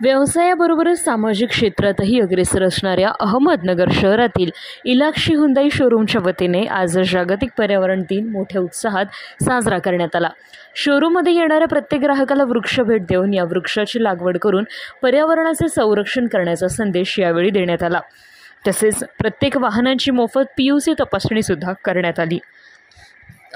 व्यवसायाबरोबरच सामाजिक क्षेत्रातही अग्रेसर असणाऱ्या अहमदनगर शहरातील इलाक्षी हुंदाई शोरूमच्या वतीने आज जागतिक पर्यावरण दिन मोठ्या उत्साहात साजरा करण्यात आला। शोरूममध्ये येणाऱ्या प्रत्येक ग्राहकाला वृक्ष भेट देऊन या वृक्षाची लागवड करून पर्यावरणाचे संरक्षण करण्याचा संदेश यावेळी देण्यात आला। तसेच प्रत्येक वाहनांची मोफत PUC तपासणी सुद्धा करण्यात आली।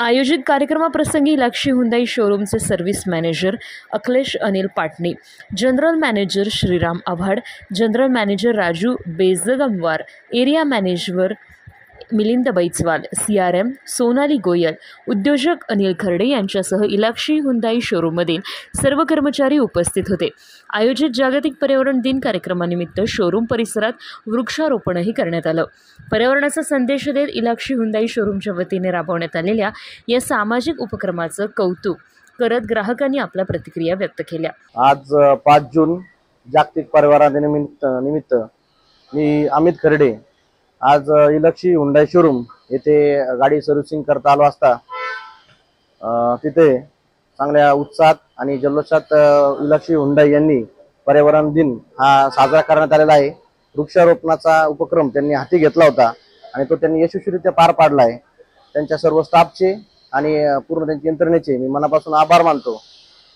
आयोजित कार्यक्रमाप्रसंगी इलाक्षी हुंदाई शोरूमचे service manager Akhilesh Anil Patni, general manager Shriram Awhad, general manager Raju Bejgamwar, area manager Milind Baichwal, CRM Sonali Goyal, उद्योजक अनिल खर्डे यांच्यासह इलाक्षी हुंदाई शोरूममधील सर्व कर्मचारी उपस्थित होते। आयोजित जागतिक पर्यावरण दिन कार्यक्रमानिमित्त शोरूम परिसरात वृक्षारोपणही करण्यात आलं। पर्यावरणाचा संदेश देत इलाक्षी हुंदाई शोरूमच्या वतीने राबवण्यात आलेल्या या सामाजिक उपक्रमाचं कौतुक करत ग्राहकांनी आपल्या प्रतिक्रिया व्यक्त केल्या। आज 5 जून जागतिक पर्यावरण दिनानिमित्त मी अमित खर्डे आज इलाक्षी हुंदाई शोरूम येथे गाडी सर्व्हिसिंग करता आलो असता तिथे चांगल्या उत्साहात आणि जल्लोषात इलाक्षी हुंदाई यांनी पर्यावरण दिन हा साजरा करण्यात आलेला आहे। वृक्षारोपणाचा उपक्रम त्यांनी हाती घेतला होता आणि तो त्यांनी यशस्वीरित्या पार पाडला आहे। त्यांच्या सर्व स्टाफचे आणि पूर्ण त्यांच्या यंत्रणेचे मी मनापासून आभार मानतो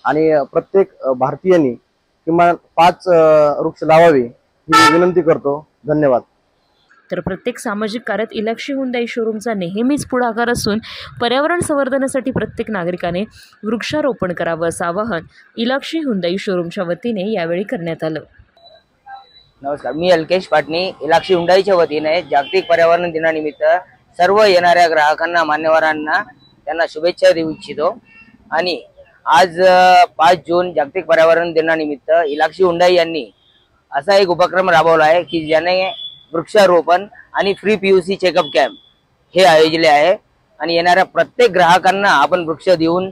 आणि प्रत्येक भारतीयांनी किमान 5 वृक्ष लावावे ही विनंती करतो। धन्यवाद। तर प्रत्येक सामाजिक कार्यात इलाक्षी हुंदाई शोरूमचा नेहमीच पुढाकार असून पर्यावरण संवर्धनासाठी प्रत्येक नागरिकाने वृक्षारोपण करावं असं आवाहन इलाक्षी हुंदाई शोरूमच्या वतीने यावेळी करण्यात आलं। नमस्कार, मी अल्केश पाटणी इलाक्षी हुंदाईच्या वतीने जागतिक पर्यावरण दिनानिमित्त सर्व येणाऱ्या ग्राहकांना, मान्यवरांना त्यांना शुभेच्छा देऊ इच्छितो। आणि आज 5 जून जागतिक पर्यावरण दिनानिमित्त इलाक्षी हुंदाई यांनी असा एक उपक्रम राबवला आहे की ज्याने वृक्षारोपण आणि फ्री PUC चेकअप कॅम्प हे आयोजले आहे आणि येणाऱ्या प्रत्येक ग्राहकांना आपण वृक्ष देऊन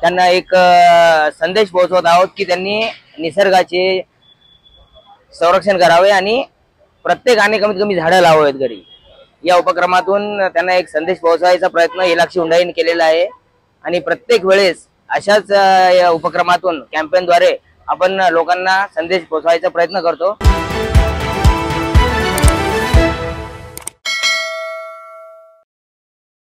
त्यांना एक संदेश पोहोचवत आहोत की त्यांनी निसर्गाचे संरक्षण करावे आणि प्रत्येकाने कमीत कमी झाडं लावावेत घरी। या उपक्रमातून त्यांना एक संदेश पोहोचवायचा प्रयत्न इलाक्षी हुंदाईने केलेला आहे आणि प्रत्येक वेळेस अशाच या उपक्रमातून कॅम्पेनद्वारे आपण लोकांना संदेश पोहोचवायचा प्रयत्न करतो।